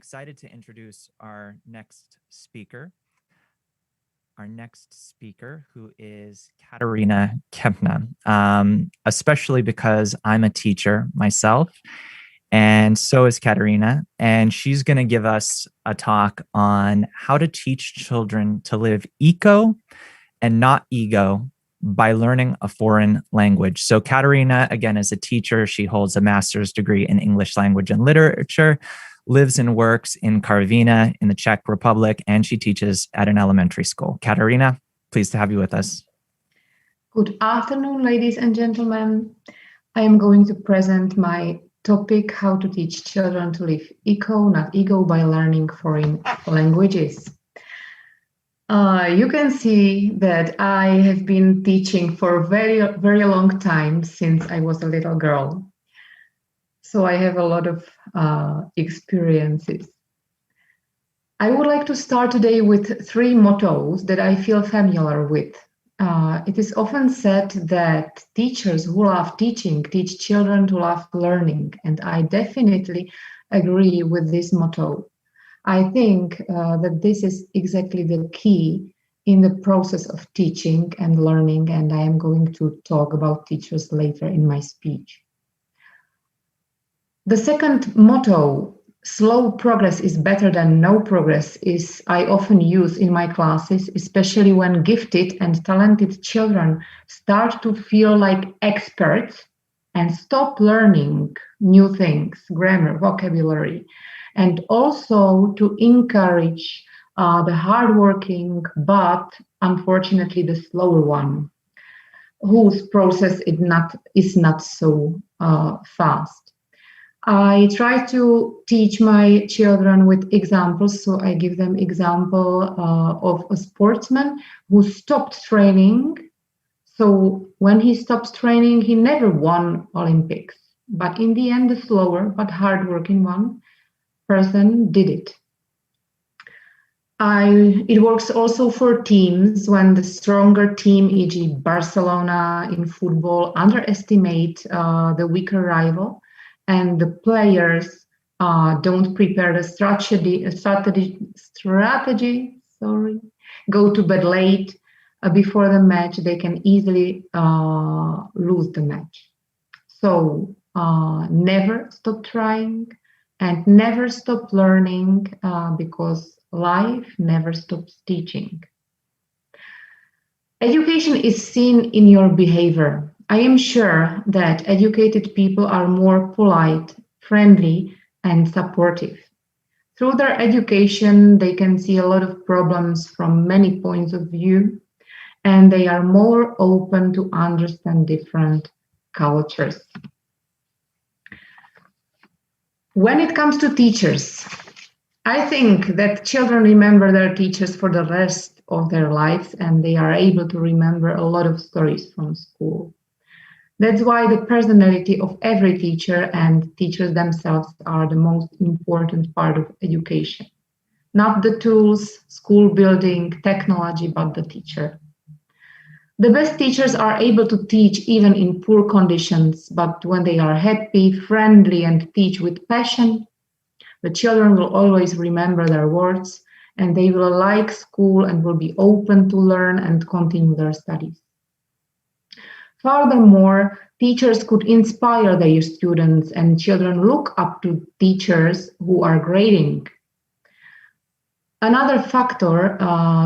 excited to introduce our next speaker. Who is Kateřina Kempná, especially because I'm a teacher myself, and so is Kateřina, and she's going to give us a talk on how to teach children to live eco and not ego by learning a foreign language. So Kateřina, again, is a teacher. She holds a master's degree in English language and literature, lives and works in Karviná in the Czech Republic, and she teaches at an elementary school. Kateřina, pleased to have you with us. Good afternoon, ladies and gentlemen. I am going to present my topic, how to teach children to live eco, not ego, by learning foreign languages. You can see that I have been teaching for a very, very long time, since I was a little girl. So I have a lot of experiences. I would like to start today with 3 mottos that I feel familiar with. It is often said that teachers who love teaching teach children to love learning, and I definitely agree with this motto. I think that this is exactly the key in the process of teaching and learning, and I am going to talk about teachers later in my speech. The second motto, slow progress is better than no progress, is I often use in my classes, especially when gifted and talented children start to feel like experts and stop learning new things, grammar, vocabulary, and also to encourage the hardworking, but unfortunately the slower one, whose process is not so fast. I try to teach my children with examples, so I give them example of a sportsman who stopped training. So when he stops training, he never won Olympics, but in the end, the slower but hardworking one person did it. It works also for teams when the stronger team, e.g. Barcelona in football, underestimate the weaker rival, and the players don't prepare the strategy, go to bed late before the match, they can easily lose the match. So never stop trying and never stop learning, because life never stops teaching. Education is seen in your behavior. I am sure that educated people are more polite, friendly, and supportive. Through their education, they can see a lot of problems from many points of view, and they are more open to understand different cultures. When it comes to teachers, I think that children remember their teachers for the rest of their lives, and they are able to remember a lot of stories from school. That's why the personality of every teacher and teachers themselves are the most important part of education. Not the tools, school building, technology, but the teacher. The best teachers are able to teach even in poor conditions, but when they are happy, friendly, and teach with passion, the children will always remember their words, and they will like school and will be open to learn and continue their studies. Furthermore, teachers could inspire their students, and children look up to teachers who are grading. Another factor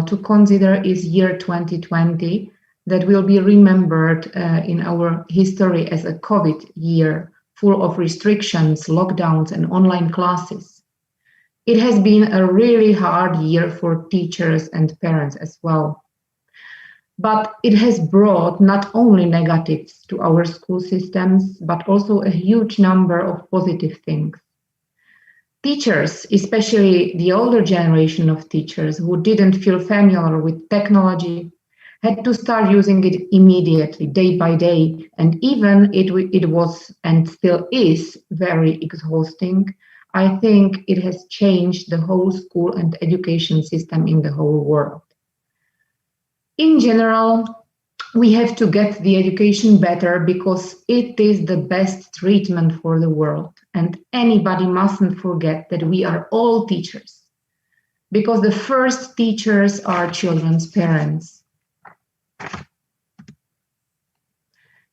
to consider is year 2020, that will be remembered in our history as a COVID year, full of restrictions, lockdowns, and online classes. It has been a really hard year for teachers and parents as well. But it has brought not only negatives to our school systems, but also a huge number of positive things. Teachers, especially the older generation of teachers who didn't feel familiar with technology, had to start using it immediately, day by day, and even it was and still is very exhausting. I think it has changed the whole school and education system in the whole world. In general, we have to get the education better because it is the best treatment for the world. And anybody mustn't forget that we are all teachers, because the first teachers are children's parents.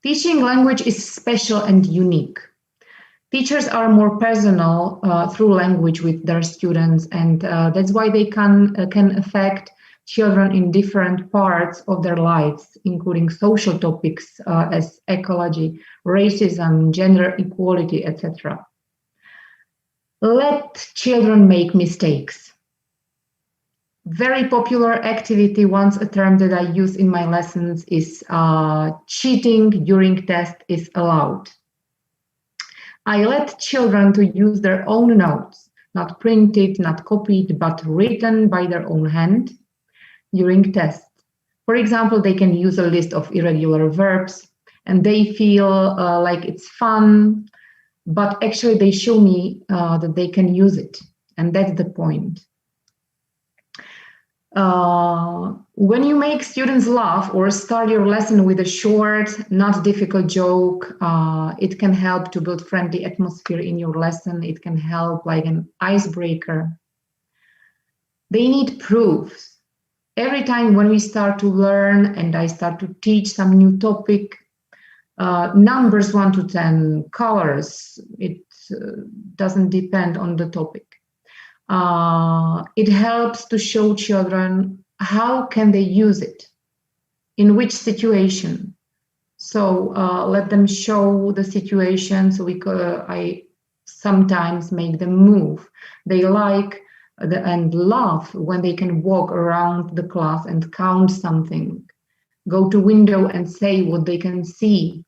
Teaching language is special and unique. Teachers are more personal through language with their students, and that's why they can affect children in different parts of their lives, including social topics as ecology, racism, gender equality, etc. Let children make mistakes. Very popular activity, once a term that I use in my lessons, is cheating during test is allowed. I let children to use their own notes, not printed, not copied, but written by their own hand during tests. For example, they can use a list of irregular verbs and they feel like it's fun, but actually they show me that they can use it. And that's the point. When you make students laugh or start your lesson with a short, not difficult joke, it can help to build friendly atmosphere in your lesson. It can help like an icebreaker. They need proofs. Every time when we start to learn and I start to teach some new topic, numbers 1 to 10, colors, it doesn't depend on the topic. It helps to show children how can they use it, in which situation. So let them show the situation. So I sometimes make them move. They like and laugh when they can walk around the class and count something, go to window and say what they can see.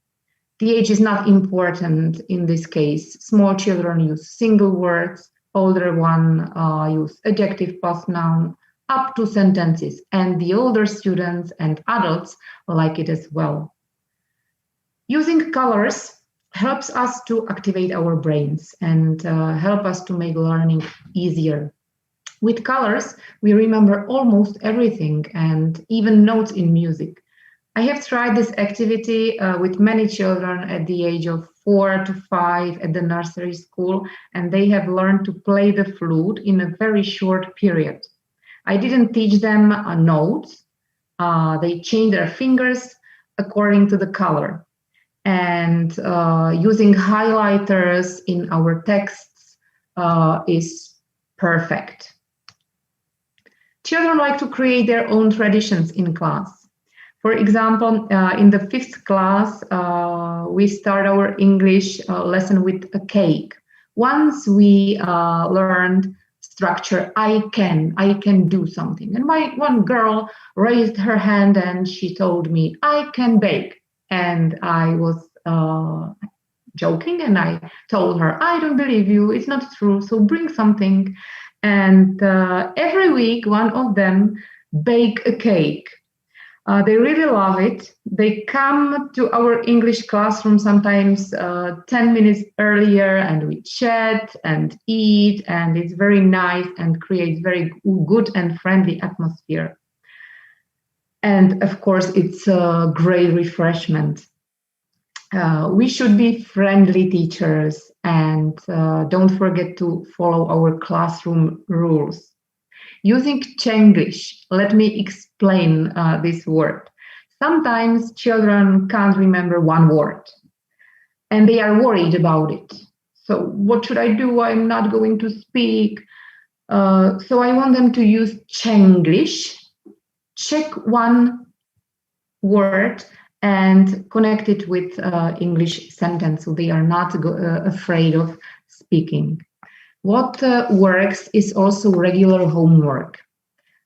The age is not important in this case. Small children use single words, older one use adjective plus noun, up to sentences, and the older students and adults like it as well. Using colors helps us to activate our brains and help us to make learning easier. With colors, we remember almost everything and even notes in music. I have tried this activity with many children at the age of 4 to 5 at the nursery school, and they have learned to play the flute in a very short period. I didn't teach them notes. They changed their fingers according to the color. And using highlighters in our texts is perfect. Children like to create their own traditions in class. For example, in the 5th class, we start our English lesson with a cake. Once we learned structure, I can do something. And one girl raised her hand and she told me, I can bake. And I was joking and I told her, I don't believe you, it's not true, so bring something. And every week, one of them bake a cake. They really love it. They come to our English classroom sometimes 10 minutes earlier and we chat and eat, and it's very nice and creates very good and friendly atmosphere. And of course, it's a great refreshment. We should be friendly teachers and don't forget to follow our classroom rules. Using Czenglish, let me explain this word. Sometimes children can't remember one word and they are worried about it. So what should I do? I'm not going to speak. So I want them to use Czenglish, check one word and connect it with English sentence, so they are not afraid of speaking. What works is also regular homework.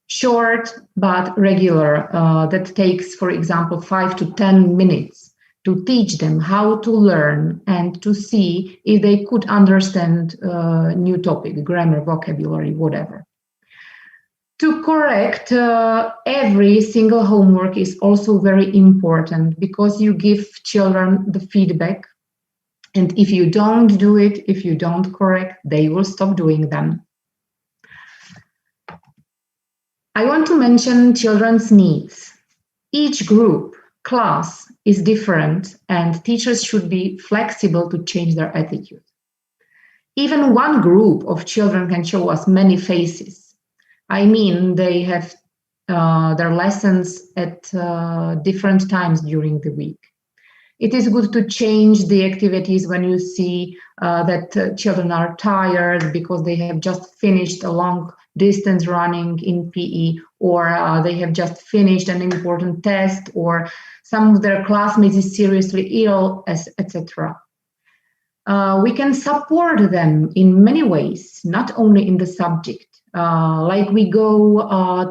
Short but regular, that takes, for example, 5 to 10 minutes to teach them how to learn and to see if they could understand new topic, grammar, vocabulary, whatever. To correct every single homework is also very important because you give children the feedback. And if you don't do it, if you don't correct, they will stop doing them. I want to mention children's needs. Each group, class is different and teachers should be flexible to change their attitude. Even one group of children can show us many faces. I mean, they have their lessons at different times during the week. It is good to change the activities when you see that children are tired because they have just finished a long distance running in PE, or they have just finished an important test, or some of their classmates is seriously ill, etc. We can support them in many ways, not only in the subject. Like we go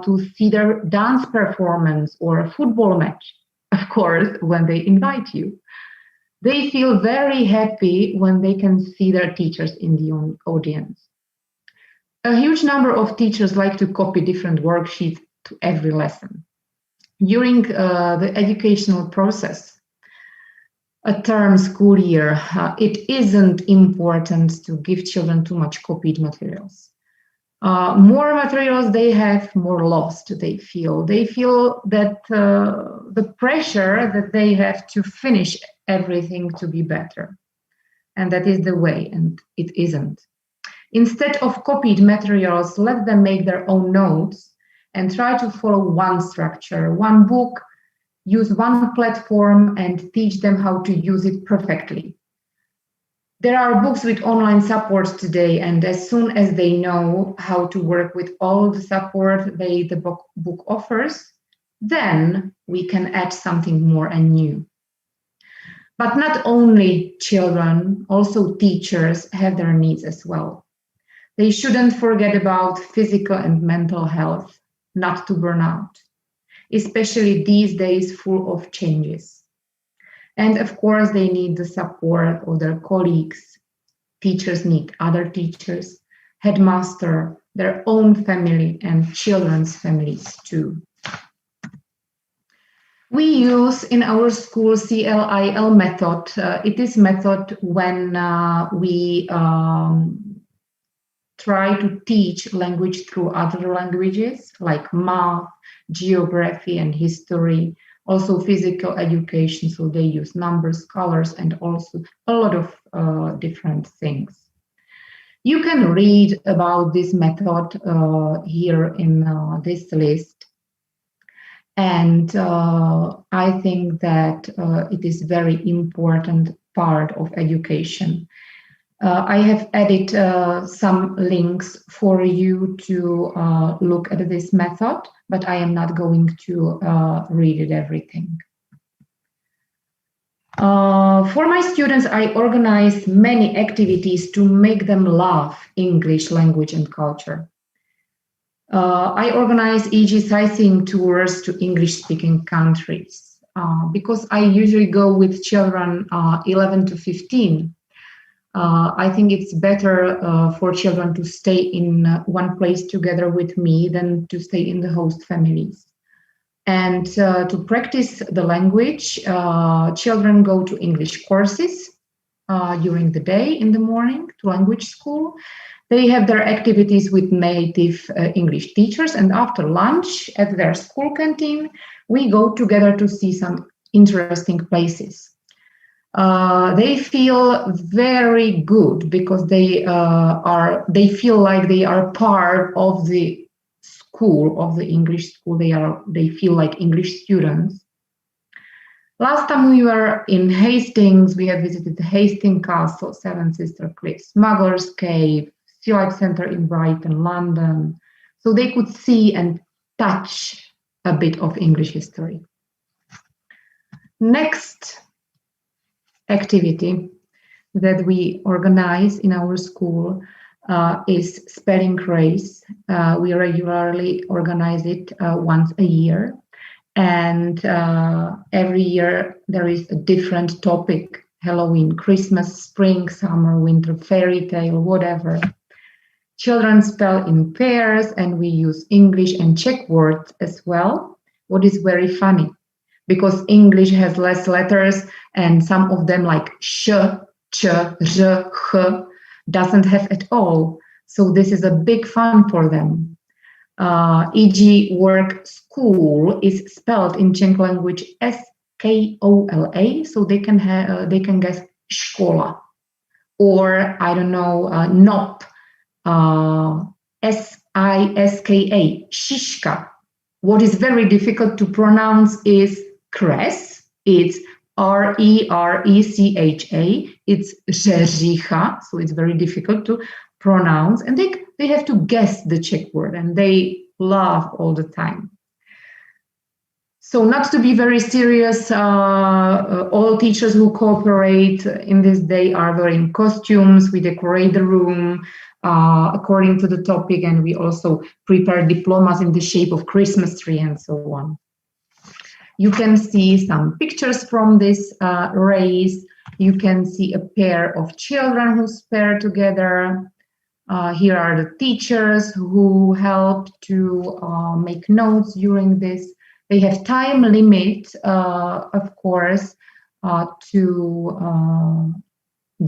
to see their dance performance or a football match, of course, when they invite you. They feel very happy when they can see their teachers in the audience. A huge number of teachers like to copy different worksheets to every lesson. During the educational process, a term school year, it isn't important to give children too much copied materials. More materials they have, more lost they feel. They feel that the pressure that they have to finish everything to be better. And that is the way, and it isn't. Instead of copied materials, let them make their own notes and try to follow one structure, one book, use one platform, and teach them how to use it perfectly. There are books with online support today, and as soon as they know how to work with all the support the book offers, then we can add something more and new. But not only children, also teachers have their needs as well. They shouldn't forget about physical and mental health, not to burn out, especially these days full of changes. And of course, they need the support of their colleagues. Teachers need other teachers, headmaster, their own family, and children's families too. We use in our school CLIL method. It is method when we try to teach language through other languages like math, geography, and history. Also physical education, so they use numbers, colors, and also a lot of different things. You can read about this method here in this list. And I think that it is very important part of education. I have added some links for you to look at this method, but I am not going to read it everything. For my students, I organize many activities to make them love English language and culture. I organize e.g. sightseeing tours to English-speaking countries because I usually go with children 11 to 15. I think it's better for children to stay in one place together with me than to stay in the host families. And to practice the language, children go to English courses during the day in the morning to language school. They have their activities with native English teachers, and after lunch at their school canteen, we go together to see some interesting places. They feel very good because they feel like they are part of the school, of the English school. They feel like English students. Last time we were in Hastings, we have visited the Hastings Castle, Seven Sister Cliffs, Smuggler's Cave, Sea Life Centre in Brighton, London, so they could see and touch a bit of English history. Next activity that we organize in our school is spelling race. We regularly organize it once a year, and every year there is a different topic: Halloween, Christmas, spring, summer, winter, fairy tale, whatever. Children spell in pairs, and we use English and Czech words as well, what is very funny, because English has less letters, and some of them like sh, ch, r, h doesn't have at all. So this is a big fun for them. E.g. work school is spelled in Czech language S-K-O-L-A, so they can guess škola. or I don't know, NOP, SISKA, shishka. What is very difficult to pronounce is kres. It's RERECHA. It's rzerzicha, so it's very difficult to pronounce. And they have to guess the Czech word, and they laugh all the time. So not to be very serious, all teachers who cooperate in this day are wearing costumes. We decorate the room according to the topic, and we also prepare diplomas in the shape of Christmas tree and so on. You can see some pictures from this race. You can see a pair of children who pair together. Here are the teachers who help to make notes during this. They have time limit, of course, to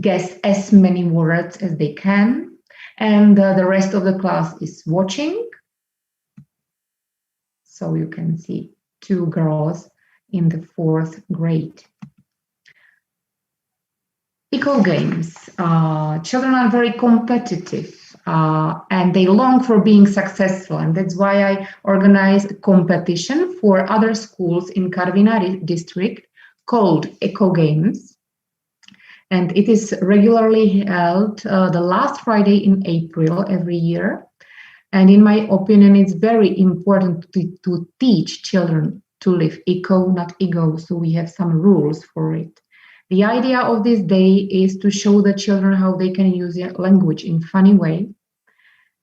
guess as many words as they can. And the rest of the class is watching. So you can see 2 girls in the 4th grade. Eco games. Children are very competitive and they long for being successful. And that's why I organize a competition for other schools in Karviná district called Eco Games. And it is regularly held the last Friday in April every year. And in my opinion, it's very important to teach children to live eco, not ego. So we have some rules for it. The idea of this day is to show the children how they can use language in a funny way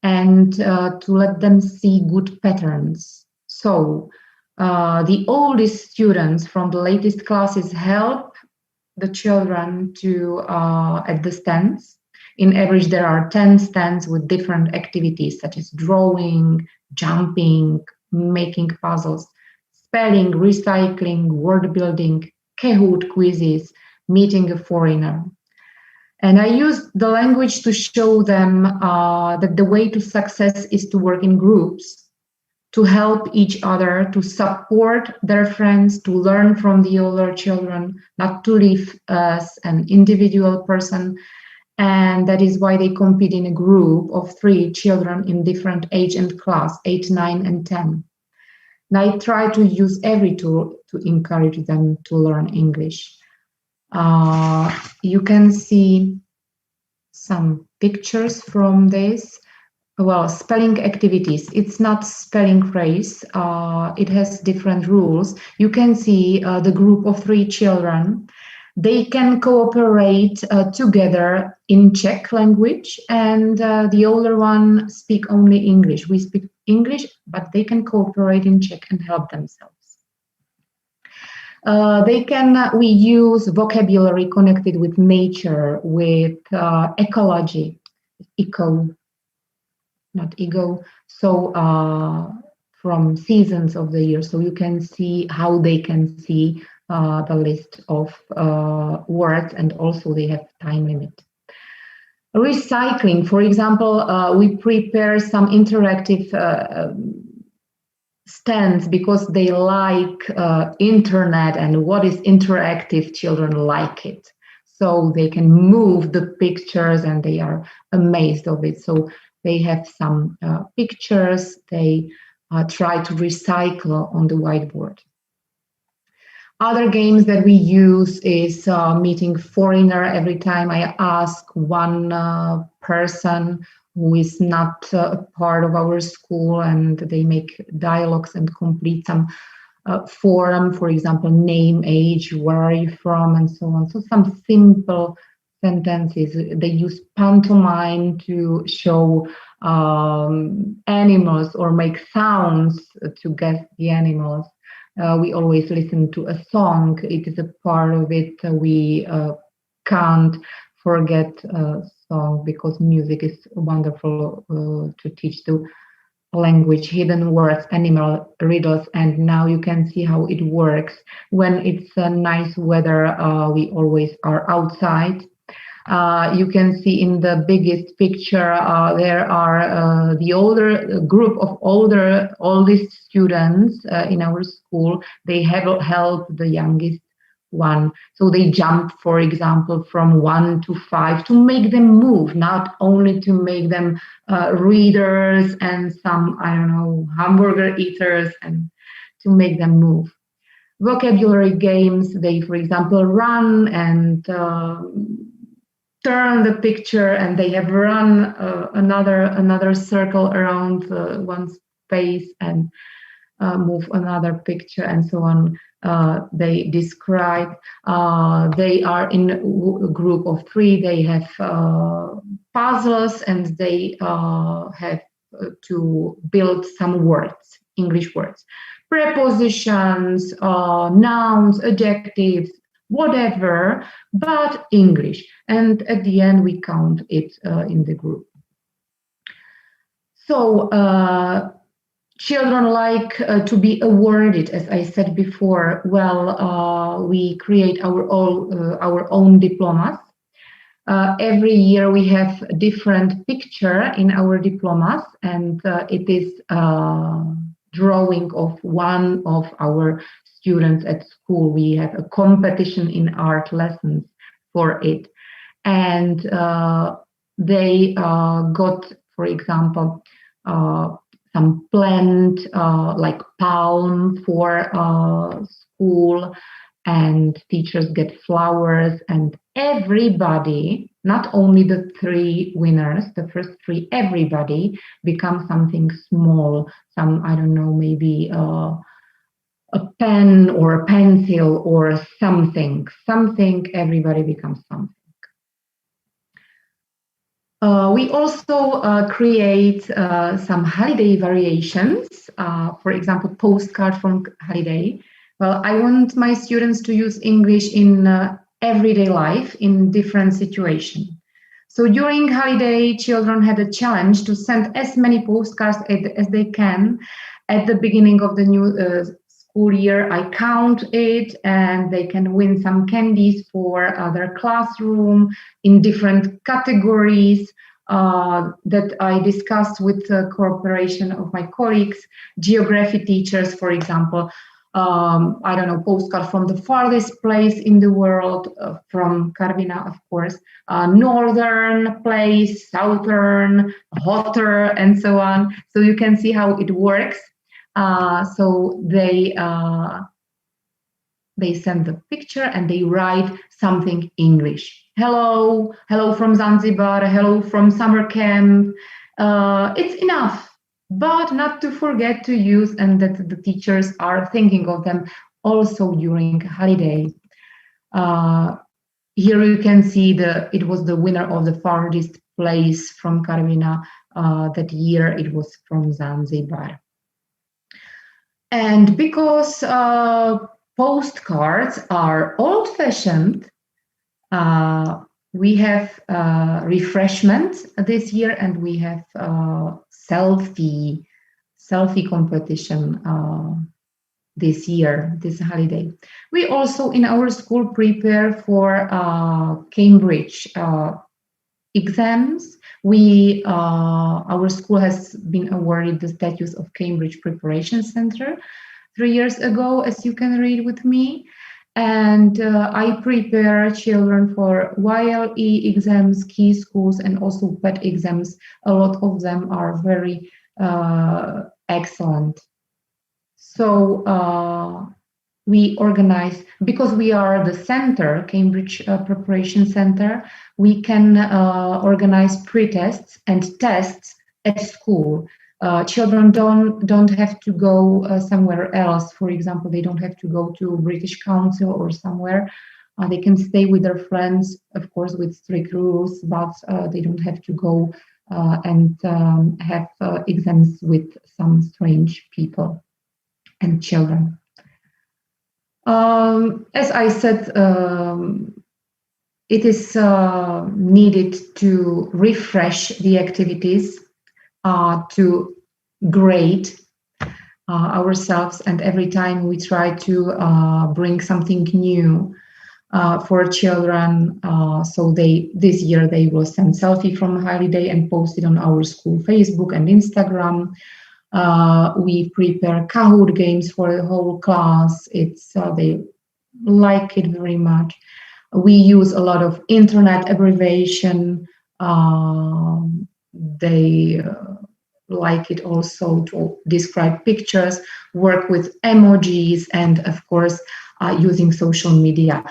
and to let them see good patterns. So the oldest students from the latest classes help the children to at the stands. In average, there are 10 stands with different activities such as drawing, jumping, making puzzles, spelling, recycling, word building, Kahoot quizzes, meeting a foreigner. And I use the language to show them that the way to success is to work in groups, to help each other, to support their friends, to learn from the older children, not to live as an individual person. And that is why they compete in a group of 3 children in different age and class, 8, 9, and 10. And I try to use every tool to encourage them to learn English. You can see some pictures from this. Well, spelling activities. It's not spelling phrase. It has different rules. You can see the group of 3 children. They can cooperate together in Czech language, and the older one speak only English. We speak English, but they can cooperate in Czech and help themselves. We use vocabulary connected with nature, with ecology, eco, not ego. So from seasons of the year, so you can see how they can see the list of words, and also they have time limit. Recycling, for example, we prepare some interactive stands because they like internet, and what is interactive, children like it. So they can move the pictures and they are amazed of it. So they have some pictures, they try to recycle on the whiteboard. Other games that we use is meeting foreigner. Every time I ask one person who is not a part of our school, and they make dialogues and complete some form, for example, name, age, where are you from, and so on. So some simple sentences. They use pantomime to show animals or make sounds to guess the animals. We always listen to a song. It is a part of it. We can't forget a song because music is wonderful to teach the language, hidden words, animal riddles. And now you can see how it works. When it's nice weather, we always are outside. You can see in the biggest picture, there are the group of oldest students in our school. They have helped the youngest one. So they jump, for example, from 1 to 5 to make them move, not only to make them readers and some, I don't know, hamburger eaters, and to make them move. Vocabulary games, they, for example, run and turn the picture, and they have run another circle around one space and move another picture, and so on. They describe. They are in a group of 3. They have puzzles, and they have to build some words, English words, prepositions, nouns, adjectives, whatever, but English. And at the end, we count it in the group. So children like to be awarded, as I said before. Well, we create our own diplomas. Every year we have a different picture in our diplomas, and it is drawing of one of our students at school. We have a competition in art lessons for it. And they got, for example, some plant like palm for school, and teachers get flowers, and everybody, not only the 3 winners, the first 3, everybody becomes something small, some, I don't know, maybe a pen or a pencil or something, everybody becomes something. We also create some holiday variations, for example, postcard from holiday. Well, I want my students to use English in everyday life in different situations. So during holiday, children had a challenge to send as many postcards as they can at the beginning of the new school year. I count it, and they can win some candies for their classroom in different categories that I discussed with the cooperation of my colleagues. Geography teachers, for example, I don't know, postcard from the farthest place in the world, from Karviná, of course, northern place, southern, hotter, and so on. So you can see how it works. So they send the picture and they write something English. Hello from Zanzibar, hello from summer camp. It's enough. But not to forget to use, and that the teachers are thinking of them also during holiday. Here you can see it was the winner of the farthest place from Karviná. That year it was from Zanzibar. And because postcards are old-fashioned, we have refreshments this year, and we have selfie competition this year, this holiday. We also in our school prepare for Cambridge exams. Our school has been awarded the status of Cambridge Preparation Center 3 years ago, as you can read with me. And I prepare children for YLE exams, key schools, and also PET exams. A lot of them are very excellent. So we organize, because we are the center, Cambridge Preparation Center, we can organize pre-tests and tests at school. Children don't have to go somewhere else. For example, they don't have to go to British Council or somewhere. They can stay with their friends, of course, with strict rules, but they don't have to go and have exams with some strange people and children. As I said, it is needed to refresh the activities, to grade ourselves, and every time we try to bring something new for children. So this year they will send selfie from holiday and post it on our school Facebook and Instagram. We prepare Kahoot games for the whole class. It's like it very much. We use a lot of internet abbreviation. They like it also to describe pictures, work with emojis, and of course, using social media.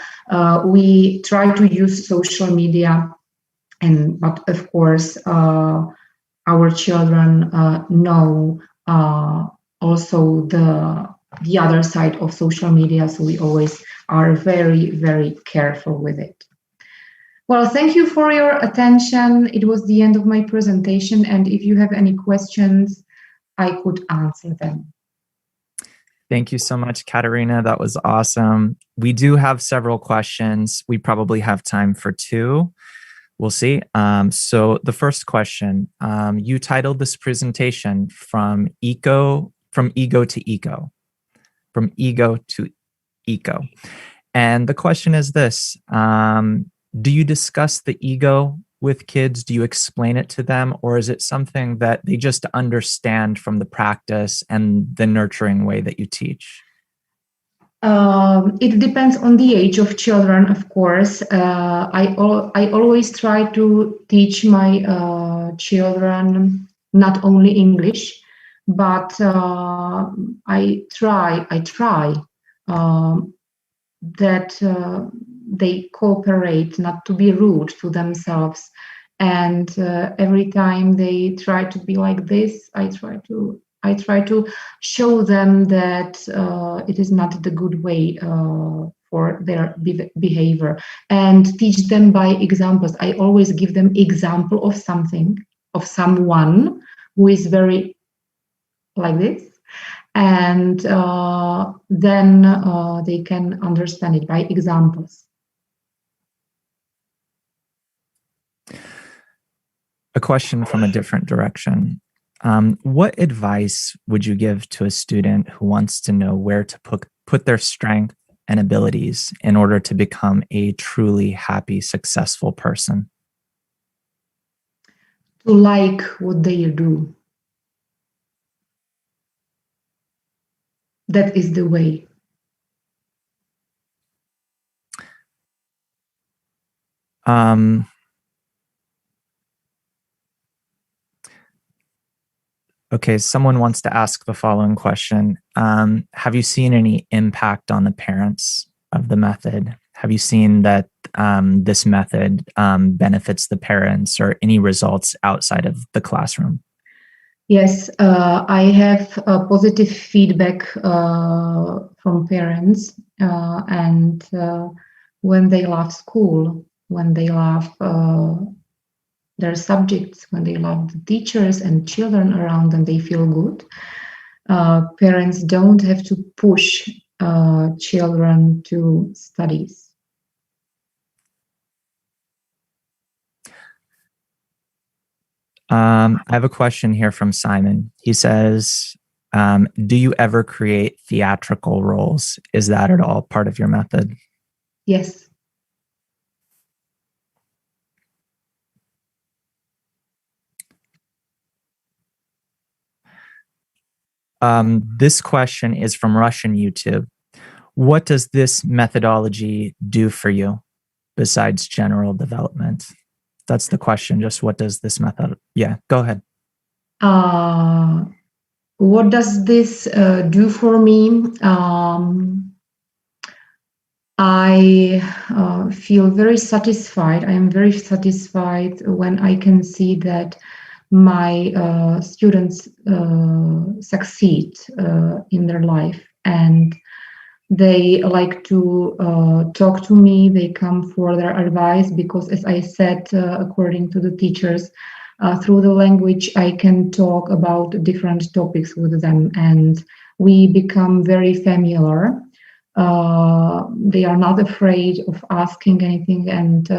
We try to use social media, but of course, our children know also the other side of social media, so we always are very, very careful with it. Well, thank you for your attention. It was the end of my presentation, and if you have any questions, I could answer them. Thank you so much, Kateřina. That was awesome. We do have several questions. We probably have time for two. We'll see. So the first question, you titled this presentation from ego to eco. From ego to eco. And the question is this, do you discuss the ego with kids? Do you explain it to them? Or is it something that they just understand from the practice and the nurturing way that you teach? It depends on the age of children, of course. I always try to teach my children not only English, but I try that they cooperate, not to be rude to themselves. And every time they try to be like this, I try to show them that it is not the good way for their behavior, and teach them by examples. I always give them example of something, of someone who is very like this, and then they can understand it by examples. A question from a different direction. What advice would you give to a student who wants to know where to put their strength and abilities in order to become a truly happy, successful person? To like what they do. That is the way. Okay, someone wants to ask the following question. Have you seen any impact on the parents of the method? Have you seen that this method benefits the parents, or any results outside of the classroom? Yes, I have positive feedback from parents, and when they love school, when they love their subjects, when they love the teachers and children around them, they feel good. Parents don't have to push children to studies. I have a question here from Simon. He says, do you ever create theatrical roles? Is that at all part of your method? Yes. This question is from Russian YouTube. What does this methodology do for you besides general development? That's the question. Just what does this method? Yeah, go ahead. What does this do for me? I feel very satisfied. I am very satisfied when I can see that my students succeed in their life, and they like to talk to me. They come for their advice because, as I said, according to the teachers, through the language, I can talk about different topics with them, and we become very familiar. They are not afraid of asking anything, and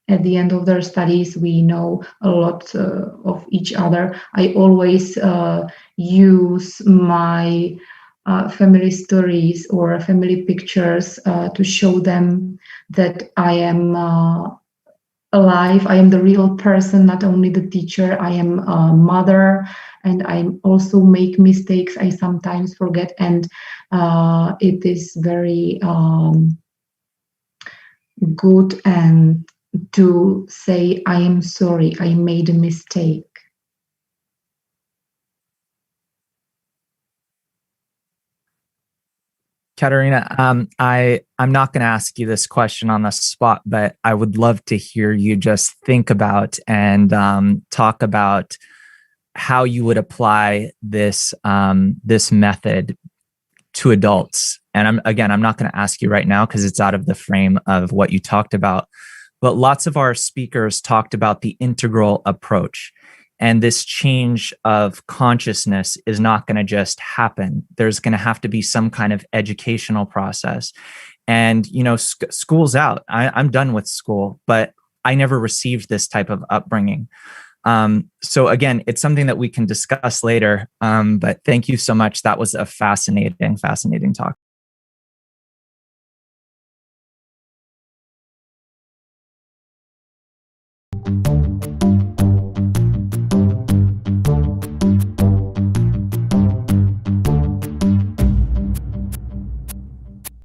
at the end of their studies, we know a lot of each other. I always use my family stories or family pictures to show them that I am alive. I am the real person, not only the teacher. I am a mother, and I also make mistakes. I sometimes forget, and it is very good and to say, I am sorry, I made a mistake. Kateřina, I'm not going to ask you this question on the spot, but I would love to hear you just think about and talk about how you would apply this this method to adults. And I'm not going to ask you right now because it's out of the frame of what you talked about. But lots of our speakers talked about the integral approach. And this change of consciousness is not going to just happen. There's going to have to be some kind of educational process. And, you know, school's out. I'm done with school, but I never received this type of upbringing. So again, it's something that we can discuss later. But thank you so much. That was a fascinating talk.